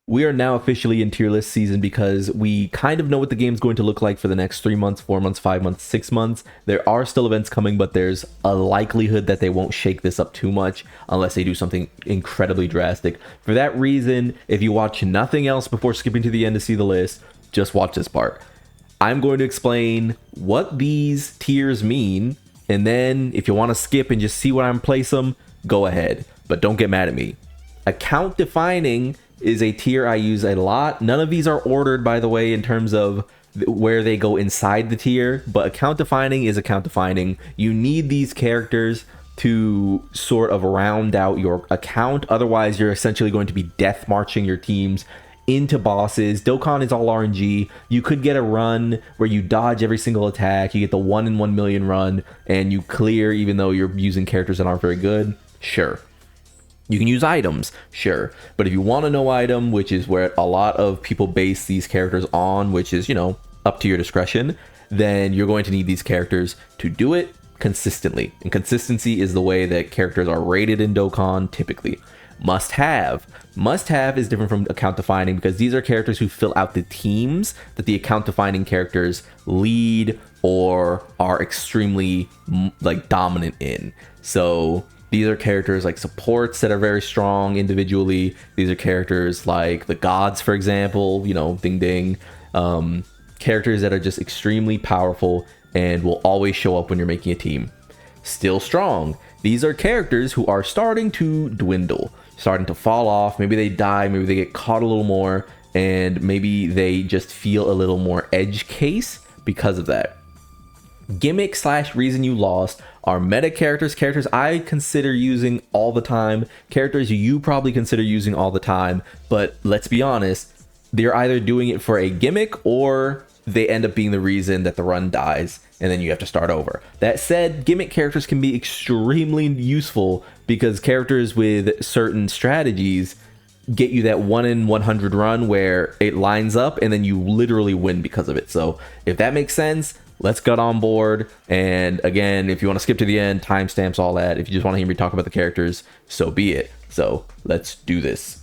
We are now officially in tier list season because we kind of know what the game's going to look like for the next 3 months, 4 months, 5 months, 6 months. There are still events coming, but there's a likelihood that they won't shake this up too much unless they do something incredibly drastic. For that reason, if you watch nothing else before skipping to the end to see the list, just watch this part. I'm going to explain what these tiers mean, and then if you want to skip and just see where I'm place them, go ahead, but don't get mad at me. Account defining is a tier I use a lot. None of these are ordered, by the way, in terms of where they go inside the tier, but account defining is account defining. You need these characters to sort of round out your account. Otherwise, you're essentially going to be death marching your teams into bosses. Dokkan is all RNG. You could get a run where you dodge every single attack. You get the 1 in 1 million run and you clear even though you're using characters that aren't very good. Sure. You can use items, sure. But if you want to know item, which is where a lot of people base these characters on, which is, you know, up to your discretion, then you're going to need these characters to do it consistently. And consistency is the way that characters are rated in Dokkan typically. Must have. Must have is different from account defining because these are characters who fill out the teams that the account defining characters lead or are extremely like dominant in. So these are characters like supports that are very strong individually. These are characters like the gods, for example, you know, ding ding. Characters that are just extremely powerful and will always show up when you're making a team. Still strong. These are characters who are starting to dwindle, starting to fall off. Maybe they die, maybe they get caught a little more, and maybe they just feel a little more edge case because of that. Gimmick / reason you lost are meta characters, characters I consider using all the time, characters you probably consider using all the time, but let's be honest, they're either doing it for a gimmick or they end up being the reason that the run dies and then you have to start over. That said, gimmick characters can be extremely useful because characters with certain strategies get you that 1 in 100 run where it lines up and then you literally win because of it. So if that makes sense, let's get on board. And again, if you want to skip to the end, timestamps, all that. If you just want to hear me talk about the characters, so be it. So let's do this.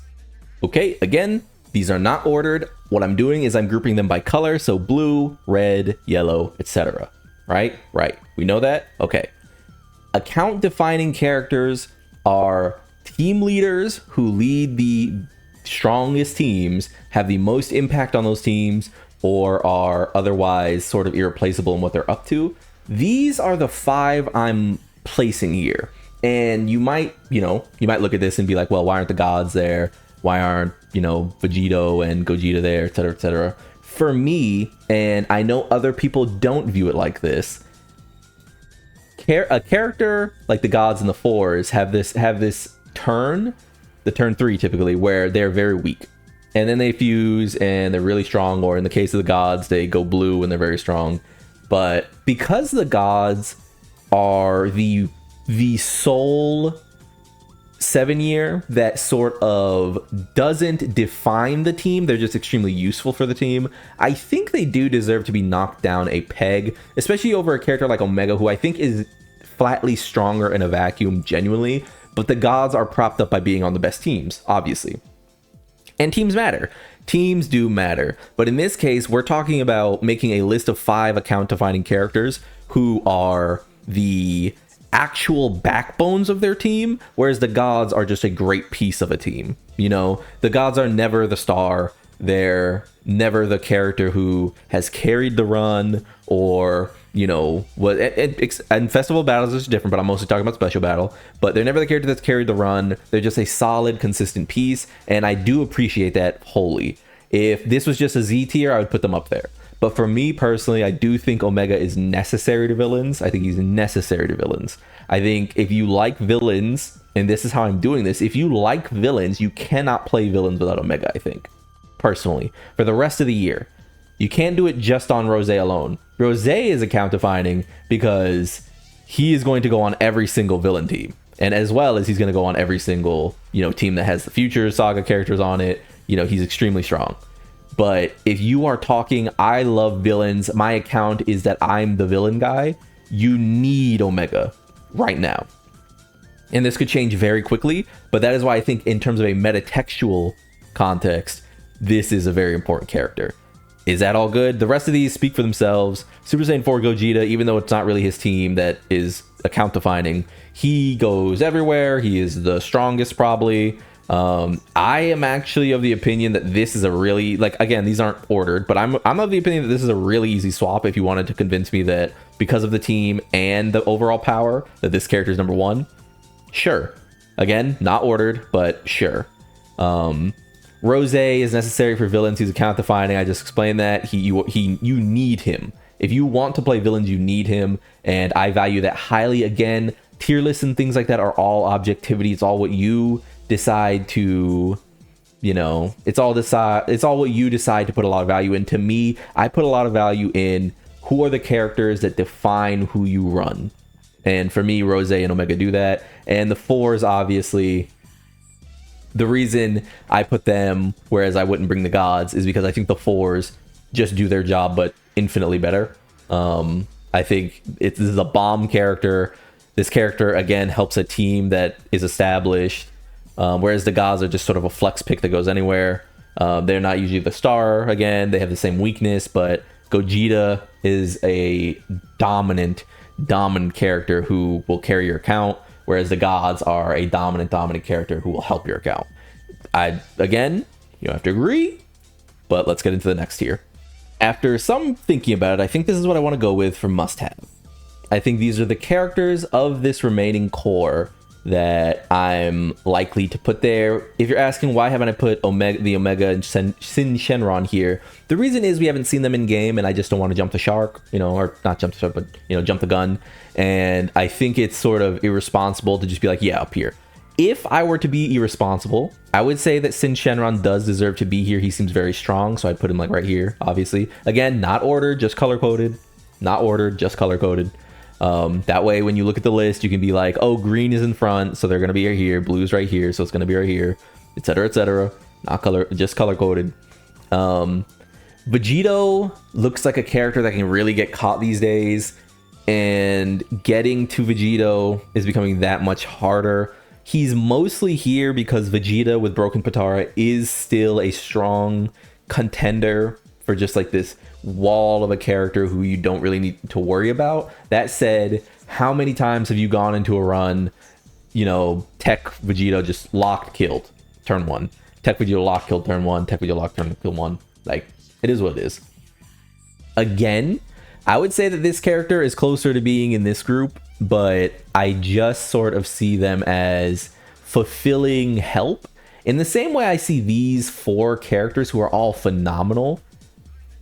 Okay, again, these are not ordered. What I'm doing is I'm grouping them by color. So blue, red, yellow, etc. Right? Right. We know that? Okay. Account defining characters are team leaders who lead the strongest teams, have the most impact on those teams, or are otherwise sort of irreplaceable in what they're up to. These are the 5 I'm placing here. And you might look at this and be like, well, why aren't the gods there? Why aren't, Vegito and Gogeta there, etc., etc. For me, and I know other people don't view it like this, a character like the gods and the 4s have this turn, the turn 3 typically, where they're very weak. And then they fuse and they're really strong, or in the case of the gods, they go blue and they're very strong. But because the gods are the sole 7-year that sort of doesn't define the team, they're just extremely useful for the team, I think they do deserve to be knocked down a peg, especially over a character like Omega, who I think is flatly stronger in a vacuum genuinely, but the gods are propped up by being on the best teams, obviously. And teams matter. Teams do matter. But in this case, we're talking about making a list of 5 account defining characters who are the actual backbones of their team, whereas the gods are just a great piece of a team. The gods are never the star. They're never the character who has carried the run or, and festival battles is different, but I'm mostly talking about special battle. But they're never the character that's carried the run. They're just a solid, consistent piece, and I do appreciate that wholly. If this was just a Z tier, I would put them up there. But for me personally, I do think Omega is necessary to villains. I think he's necessary to villains. I think if you like villains, and this is how I'm doing this, if you like villains, you cannot play villains without Omega, I think. Personally. For the rest of the year. You can't do it just on Rose alone. Rose is account defining because he is going to go on every single villain team. And as well as he's going to go on every single, team that has the future saga characters on it. He's extremely strong. But if you are talking, I love villains, my account is that I'm the villain guy, you need Omega right now. And this could change very quickly, but that is why I think in terms of a metatextual context, this is a very important character. Is that all good? The rest of these speak for themselves. Super Saiyan 4 Gogeta, even though it's not really his team that is account defining, he goes everywhere. He is the strongest probably. I am actually of the opinion that this is a really, like, again, these aren't ordered, but I'm of the opinion that this is a really easy swap if you wanted to convince me that because of the team and the overall power that this character is number one. Sure. Again, not ordered, but sure. Rose is necessary for villains who's account defining. I just explained that. You need him. If you want to play villains, you need him, and I value that highly. Again, tier lists and things like that are all objectivity. It's all what you decide to, it's all what you decide to put a lot of value in. To me, I put a lot of value in who are the characters that define who you run. And for me, Rose and Omega do that. And the fours, obviously, the reason I put them, whereas I wouldn't bring the gods, is because I think the fours just do their job, but infinitely better. I think this is a bomb character. This character, again, helps a team that is established, whereas the gods are just sort of a flex pick that goes anywhere. They're not usually the star. Again, they have the same weakness, but Gogeta is a dominant character who will carry your account, whereas the gods are a dominant character who will help your account. Again, you don't have to agree, but let's get into the next tier. After some thinking about it, I think this is what I want to go with for must-have. I think these are the characters of this remaining core that I'm likely to put there. If you're asking why haven't I put the Omega and Sin Shenron here, the reason is we haven't seen them in game, and I just don't want to jump the shark, or not jump the shark, but jump the gun. And I think it's sort of irresponsible to just be like, yeah, up here. If I were to be irresponsible, I would say that Sin Shenron does deserve to be here. He seems very strong, so I'd put him like right here, obviously. Again, not ordered, just color-coded. Not ordered, just color-coded. That way, when you look at the list, you can be like, oh, green is in front, so they're going to be right here. Blue's right here, so it's going to be right here, etc., etc. Not just color-coded. Vegito looks like a character that can really get caught these days, and getting to Vegito is becoming that much harder. He's mostly here because Vegeta with Broken Potara is still a strong contender for just like this wall of a character who you don't really need to worry about. That said, how many times have you gone into a run, Tech Vegeta just locked, killed, turn one. Tech Vegeta locked, killed, turn one. Tech Vegeta locked, turn, kill one. Like, it is what it is. Again, I would say that this character is closer to being in this group, but I just sort of see them as fulfilling help. In the same way I see these four characters who are all phenomenal,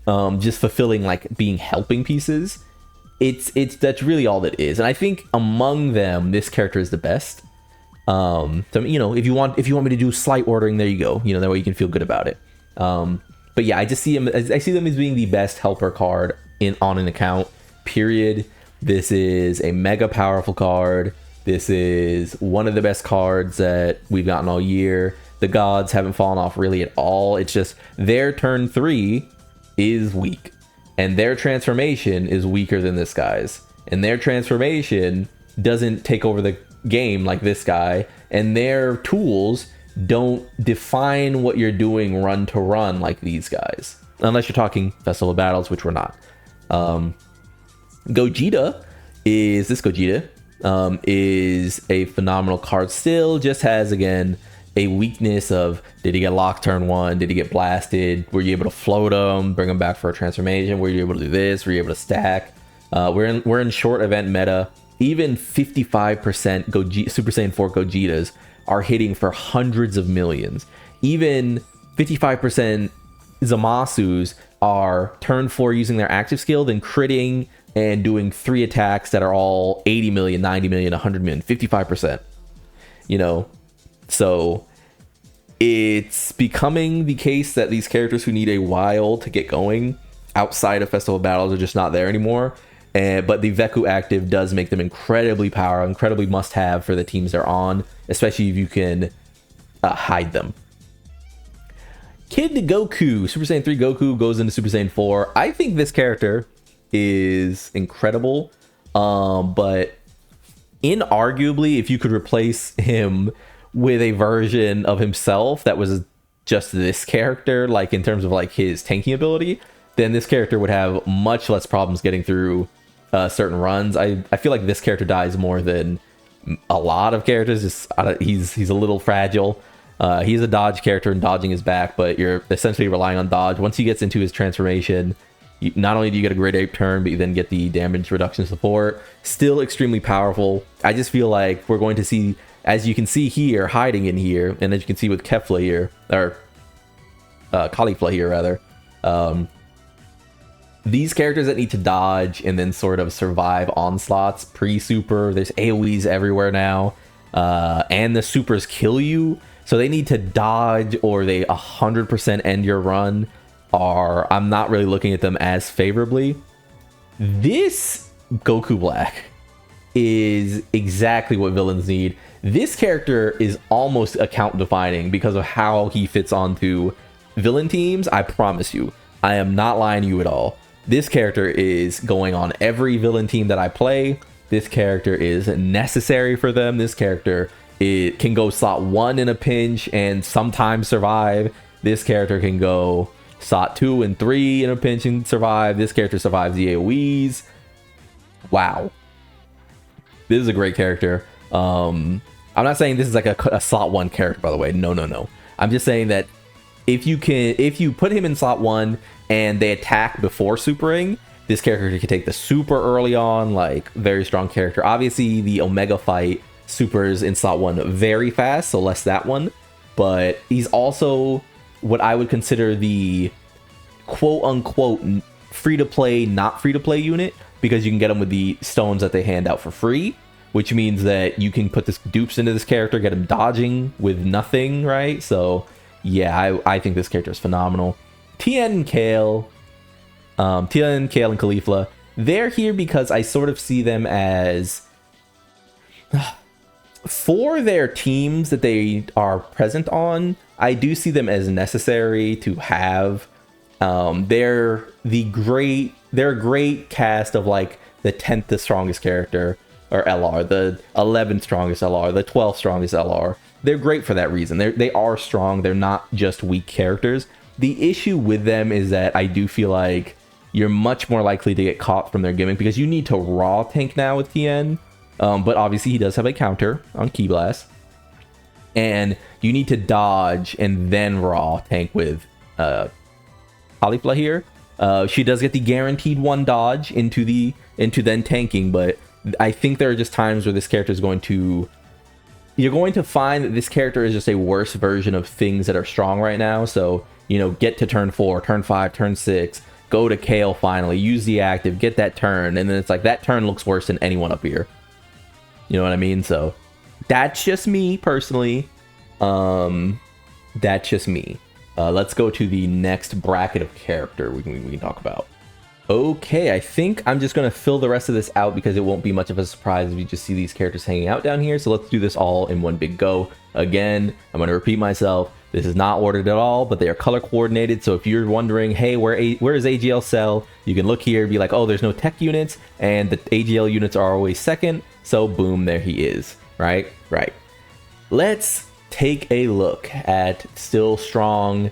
just fulfilling, like, being helping pieces. That's really all that is. And I think among them, this character is the best. So, if you want me to do slight ordering, there you go. That way you can feel good about it. But yeah, I see them as being the best helper card on an account, period. This is a mega powerful card. This is one of the best cards that we've gotten all year. The gods haven't fallen off really at all. It's just their turn 3 is weak, and their transformation is weaker than this guy's, and their transformation doesn't take over the game like this guy, and their tools don't define what you're doing run to run like these guys, unless you're talking Festival of Battles, which we're not. Gogeta is a phenomenal card still, just has, again, a weakness of, did he get locked turn 1? Did he get blasted? Were you able to float him, bring him back for a transformation? Were you able to do this? Were you able to stack? We're in short event meta. Even 55% Super Saiyan 4 Gogetas are hitting for hundreds of millions. Even 55% Zamasus are turn 4 using their active skill, then critting and doing 3 attacks that are all 80 million, 90 million, 100 million, 55%. So it's becoming the case that these characters who need a while to get going outside of Festival Battles are just not there anymore. But the Veku active does make them incredibly powerful, incredibly must-have for the teams they're on, especially if you can hide them. Kid Goku, Super Saiyan 3 Goku goes into Super Saiyan 4. I think this character is incredible, but inarguably, if you could replace him with a version of himself that was just this character, like in terms of like his tanking ability, then this character would have much less problems getting through certain runs. I feel like this character dies more than a lot of characters. Just he's a little fragile. He's a dodge character and dodging is back, but you're essentially relying on dodge. Once he gets into his transformation, not only do you get a great ape turn, but you then get the damage reduction support. Still extremely powerful. I just feel like we're going to see, as you can see here, hiding in here, and as you can see with Kefla here, or Caulifla here rather, these characters that need to dodge and then sort of survive onslaughts pre-super. There's AoEs everywhere now, and the supers kill you, so they need to dodge or they 100% end your run. I'm not really looking at them as favorably. This Goku Black is exactly what villains need. This character is almost account defining because of how he fits onto villain teams. I promise you, I am not lying to you at all. This character is going on every villain team that I play. This character is necessary for them. This character can go slot 1 in a pinch and sometimes survive. This character can go slot 2 and 3 in a pinch and survive. This character survives the AoEs. Wow. This is a great character. I'm not saying this is like a slot 1 character, by the way. No. I'm just saying that if you put him in slot 1 and they attack before supering, this character can take the super early on, like very strong character. Obviously, the Omega fight supers in slot 1 very fast, so less that one. But he's also what I would consider the quote-unquote free-to-play, not free-to-play unit, because you can get them with the stones that they hand out for free, which means that you can put this dupes into this character, get him dodging with nothing, right? So yeah, I think this character is phenomenal. Tien and Kale, and Caulifla, they're here because I sort of see them as, for their teams that they are present on, I do see them as necessary to have. They're a great cast of like the 10th the strongest character, or LR, the 11th strongest LR, the 12th strongest LR. They're great for that reason. They are strong. They're not just weak characters. The issue with them is that I do feel like you're much more likely to get caught from their gimmick because you need to raw tank now with Tien. But obviously he does have a counter on Ki Blast. And you need to dodge and then raw tank with Caulifla here. She does get the guaranteed 1 dodge into then tanking, but I think there are just times where this character is you're going to find that this character is just a worse version of things that are strong right now. So, get to turn 4, turn 5, turn 6, go to Kale finally, use the active, get that turn, and then it's like that turn looks worse than anyone up here. You know what I mean? So that's just me personally. That's just me. Let's go to the next bracket of character we can talk about. Okay, I think I'm just going to fill the rest of this out because it won't be much of a surprise if you just see these characters hanging out down here. So let's do this all in one big go. Again, I'm going to repeat myself. This is not ordered at all, but they are color coordinated. So if you're wondering, hey, where is AGL Cell? You can look here and be like, oh, there's no tech units, and the AGL units are always second. So boom, there he is, right? Right. Let's take a look at Still Strong.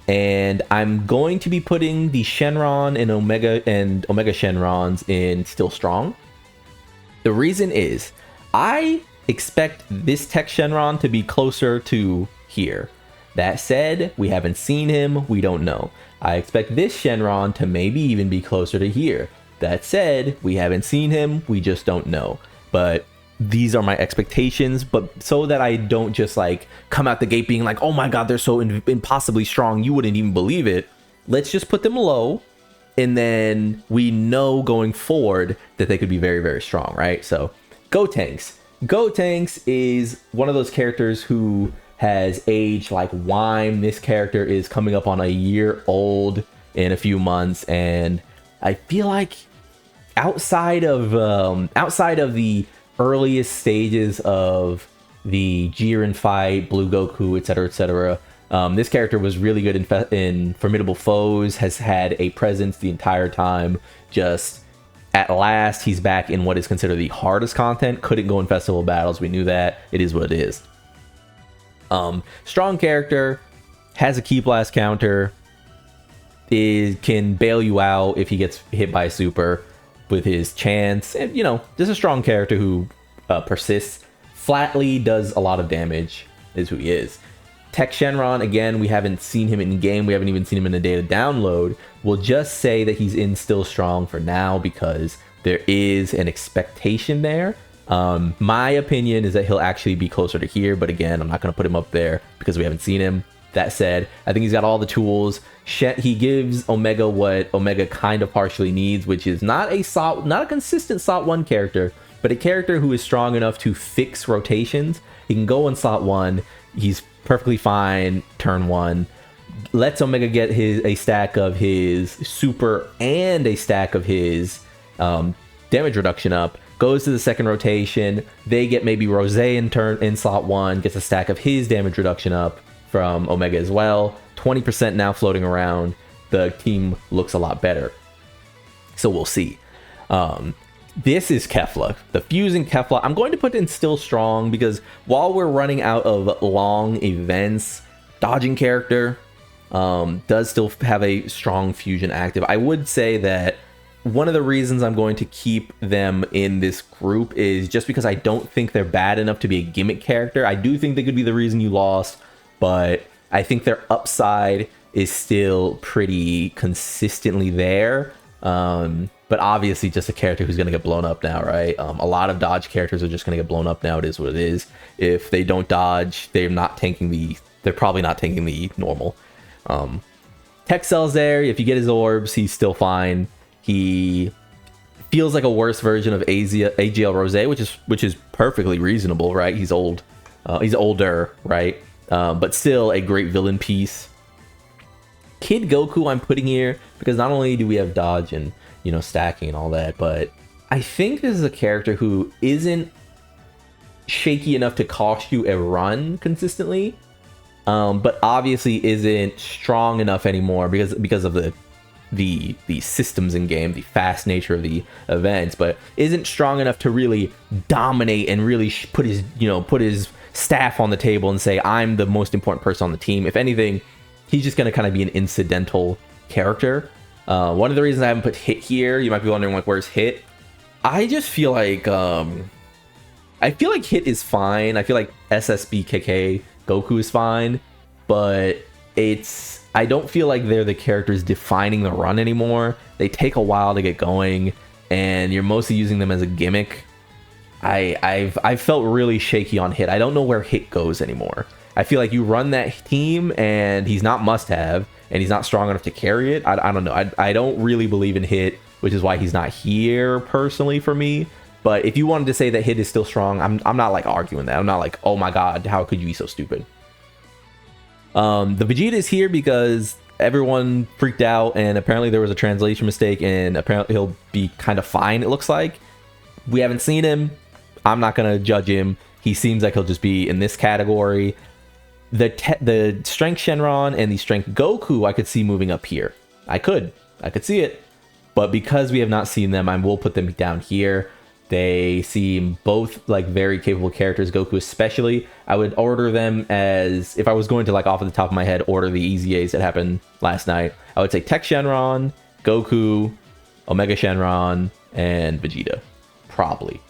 And I'm going to be putting the Shenron and Omega Shenrons in Still Strong. The reason is, I expect this tech Shenron to be closer to here. That said, we haven't seen him, we don't know. I expect this Shenron to maybe even be closer to here. That said, we haven't seen him, we just don't know. But these are my expectations, but so that I don't just like come out the gate being like, oh my god, they're so impossibly strong, you wouldn't even believe it. Let's just put them low, and then we know going forward that they could be very, very strong, right? So, Gotenks. Gotenks is one of those characters who has aged like wine. This character is coming up on a year old in a few months, and I feel like outside of the earliest stages of the Jiren fight, Blue Goku, etc., this character was really good in Formidable Foes, has had a presence the entire time. Just at last, he's back in what is considered the hardest content. Couldn't go in festival battles. We knew that. It is what it is. Strong character. has a Ki Blast counter, can bail you out if he gets hit by a super with his chance, and you know, just a strong character who persists. Flatly does a lot of damage, is who he is. Tech Shenron, again, we haven't seen him in game, we haven't even seen him in a data download. We'll just say that he's in still strong for now because there is an expectation there. My opinion is that he'll actually be closer to here, but again, I'm not going to put him up there because we haven't seen him. That said, I think he's got all the tools. He gives Omega what Omega kind of partially needs, which is not a consistent slot 1 character, but a character who is strong enough to fix rotations. He can go in slot 1. He's perfectly fine turn 1. Lets Omega get a stack of his super and a stack of his damage reduction up. Goes to the second rotation. They get maybe Rose in slot 1. Gets a stack of his damage reduction up from Omega as well. 20% now floating around. The team looks a lot better. So we'll see. This is Kefla. The fusing Kefla. I'm going to put in still strong because while we're running out of long events, dodging character does still have a strong fusion active. I would say that one of the reasons I'm going to keep them in this group is just because I don't think they're bad enough to be a gimmick character. I do think they could be the reason you lost, but I think their upside is still pretty consistently there. But obviously just a character who's going to get blown up now, right? A lot of dodge characters are just going to get blown up now. It is what it is. If they don't dodge, they're probably not tanking the normal. Tech Cell's there. If you get his orbs, he's still fine. He feels like a worse version of AGL Rose, which is perfectly reasonable, right? He's old. He's older, right? But still a great villain piece. Kid Goku I'm putting here because not only do we have dodge and, you know, stacking and all that, but I think this is a character who isn't shaky enough to cost you a run consistently, but obviously isn't strong enough anymore because of the systems in game, the fast nature of the events, but isn't strong enough to really dominate and really put his staff on the table and say, I'm the most important person on the team. If anything, he's just going to kind of be an incidental character. One of the reasons I haven't put Hit here, you might be wondering, like, where's Hit? I just feel like Hit is fine. I feel like SSBKK Goku is fine, but I don't feel like they're the characters defining the run anymore. They take a while to get going, and you're mostly using them as a gimmick. I've felt really shaky on Hit. I don't know where Hit goes anymore. I feel like you run that team, and he's not must-have, and he's not strong enough to carry it. I don't know. I don't really believe in Hit, which is why he's not here personally for me. But if you wanted to say that Hit is still strong, I'm not like arguing that. I'm not like, oh my god, how could you be so stupid? The Vegeta is here because everyone freaked out, and apparently there was a translation mistake, and apparently he'll be kind of fine, it looks like. We haven't seen him. I'm not going to judge him. He seems like he'll just be in this category. The Strength Shenron and the Strength Goku I could see moving up here. I could see it. But because we have not seen them, I will put them down here. They seem both like very capable characters, Goku especially. I would order them as, if I was going to, like, off of the top of my head, order the Easy A's that happened last night. I would say Tech Shenron, Goku, Omega Shenron, and Vegeta. Probably.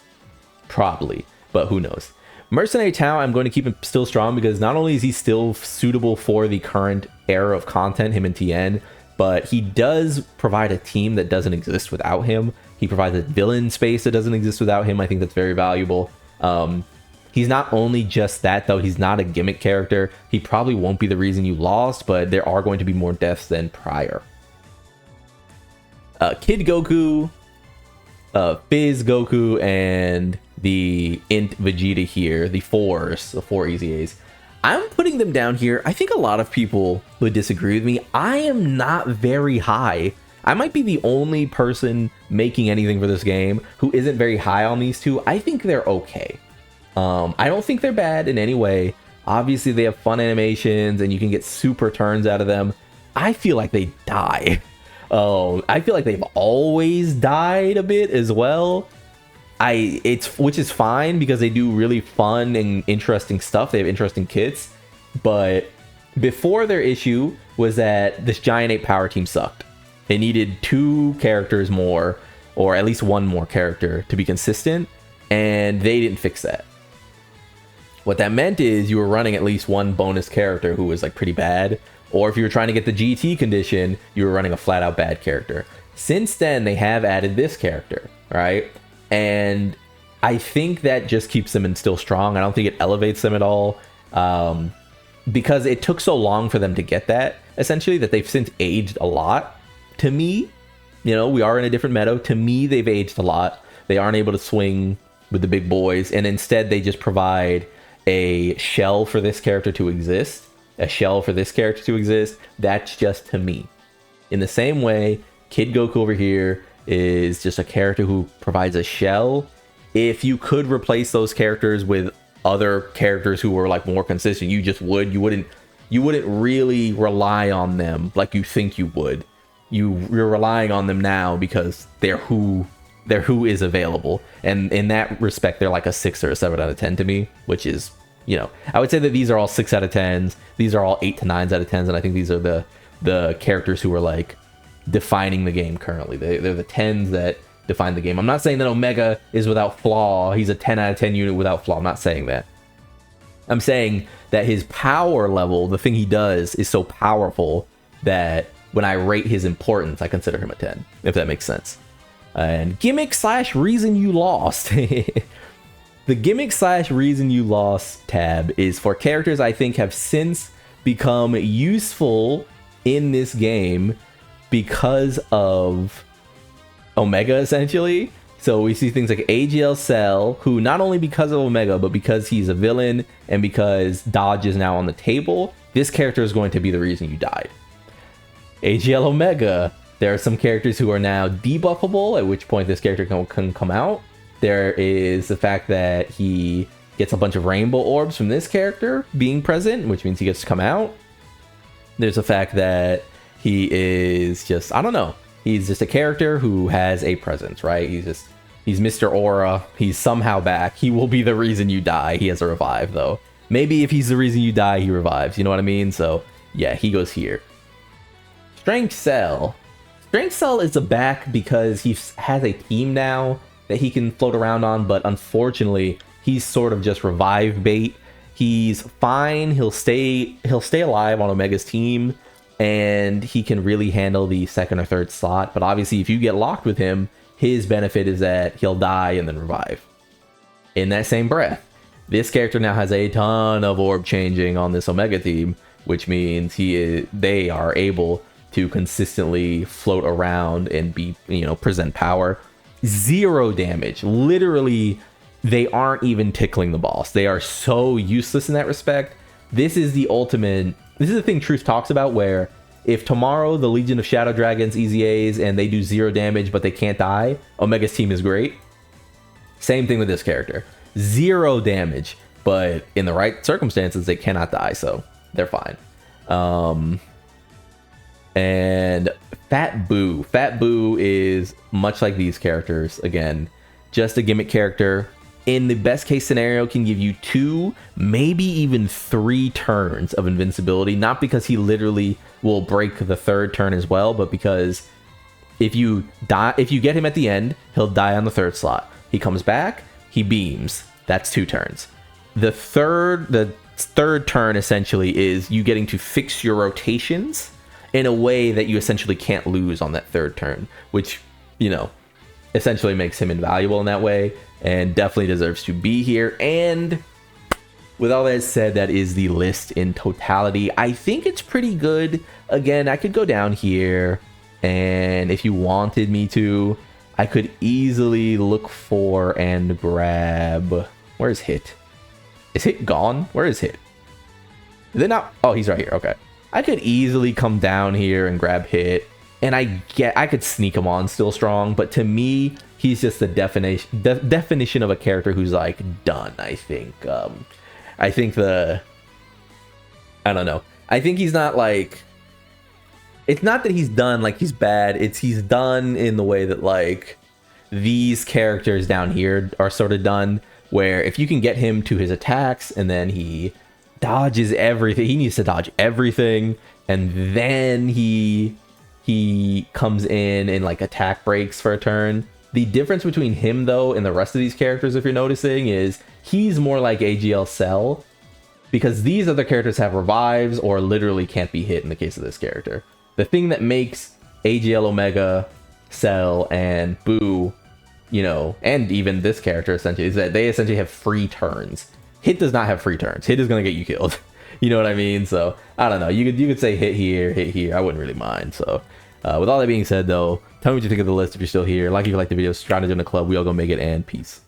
But who knows? Mercenary Tao, I'm going to keep him still strong because not only is he still suitable for the current era of content, him and Tien, but he does provide a team that doesn't exist without him. He provides a villain space that doesn't exist without him. I think that's very valuable. He's not only just that, though. He's not a gimmick character. He probably won't be the reason you lost, but there are going to be more deaths than prior. Kid Goku, Fizz Goku, and the INT Vegeta here, the four Easy A's. I'm putting them down here. I think a lot of people would disagree with me. I am not very high. I might be the only person making anything for this game who isn't very high on these two. I think they're okay. I don't think they're bad in any way. Obviously, they have fun animations and you can get super turns out of them. I feel like they die. I feel like they've always died a bit as well. Which is fine because they do really fun and interesting stuff. They have interesting kits, but Before, their issue was that this Giant Ape Power Team sucked. It needed 2 characters more, or at least 1 more character to be consistent, and they didn't fix that. What that meant is you were running at least 1 bonus character who was like pretty bad, or if you were trying to get the GT condition, you were running a flat out bad character. Since then, they have added this character, right? And I think that just keeps them in still strong. I don't think it elevates them at all, because it took so long for them to get that, essentially, that they've since aged a lot. To me, you know, we are in a different meta. To me, they've aged a lot. They aren't able to swing with the big boys, and instead they just provide a shell for this character to exist. A shell for this character to exist. That's just to me. In the same way, Kid Goku over here is just a character who provides a shell. If you could replace those characters with other characters who were like more consistent, you just would. You wouldn't really rely on them like you think you would. You're relying on them now because they're who is available, and in that respect they're like a 6 or a 7 out of 10 to me, which is, you know, I would say that these are all 6 out of 10s, these are all 8 to 9s out of 10s, and I think these are the characters who are like defining the game currently. They're the 10s that define the game. I'm not saying that Omega is without flaw, he's a 10 out of 10 unit without flaw. I'm not saying that. I'm saying that his power level, the thing he does, is so powerful that when I rate his importance, I consider him a 10, if that makes sense. And gimmick / reason you lost. The gimmick / reason you lost tab is for characters I think have since become useful in this game because of Omega, essentially. So we see things like AGL Cell, who not only because of Omega, but because he's a villain and because Dodge is now on the table, this character is going to be the reason you died. AGL Omega, there are some characters who are now debuffable, at which point this character can come out. There is the fact that he gets a bunch of rainbow orbs from this character being present, which means he gets to come out. There's the fact that he is just, I don't know, he's just a character who has a presence, right? He's Mr. Aura. He's somehow back. He will be the reason you die. He has a revive, though. Maybe if he's the reason you die, he revives. You know what I mean? So, yeah, he goes here. Strength Cell. Strength Cell is a back because he has a team now that he can float around on, but unfortunately, he's sort of just revive bait. He's fine. He'll stay alive on Omega's team, and he can really handle the 2nd or 3rd slot. But obviously, if you get locked with him, his benefit is that he'll die and then revive. In that same breath, this character now has a ton of orb changing on this Omega team, which means they are able to consistently float around and be, you know, present power. 0 damage. Literally, they aren't even tickling the boss. They are so useless in that respect. This is the ultimate. This is the thing Truth talks about, where if tomorrow the Legion of Shadow Dragons EZAs and they do 0 damage but they can't die, Omega's team is great. Same thing with this character. 0 damage, but in the right circumstances they cannot die, so they're fine. And Fat Boo. Fat Boo is much like these characters. Again, just a gimmick character. In the best case scenario, can give you 2, maybe even 3 turns of invincibility. Not because he literally will break the 3rd turn as well, but because if you get him at the end, he'll die on the 3rd slot. He comes back, he beams. That's 2 turns. The third turn essentially is you getting to fix your rotations in a way that you essentially can't lose on that 3rd turn, which, you know, essentially makes him invaluable in that way, and definitely deserves to be here. And with all that said, that is the list in totality. I think it's pretty good. Again, I could go down here, and if you wanted me to, I could easily look for and grab... Where's Hit? Is Hit gone? Where is Hit? Is it not? Oh, he's right here. Okay. I could easily come down here and grab Hit, and I could sneak him on still strong, but to me, he's just the definition of a character who's like done, I think. I don't know. I think he's not like, it's not that he's done like he's bad, it's he's done in the way that like these characters down here are sort of done, where if you can get him to his attacks and then he dodges everything. He needs to dodge everything, and then he comes in and like attack breaks for a turn. The difference between him though and the rest of these characters, if you're noticing, is he's more like AGL Cell, because these other characters have revives or literally can't be hit in the case of this character. The thing that makes AGL Omega, Cell, and Boo, you know, and even this character essentially, is that they essentially have free turns. Hit does not have free turns. Hit is gonna get you killed. You know what I mean? So I don't know. You could say hit here. I wouldn't really mind. So with all that being said, though, tell me what you think of the list if you're still here. Like if you like the video, subscribe to join the club. We all gonna make it, and peace.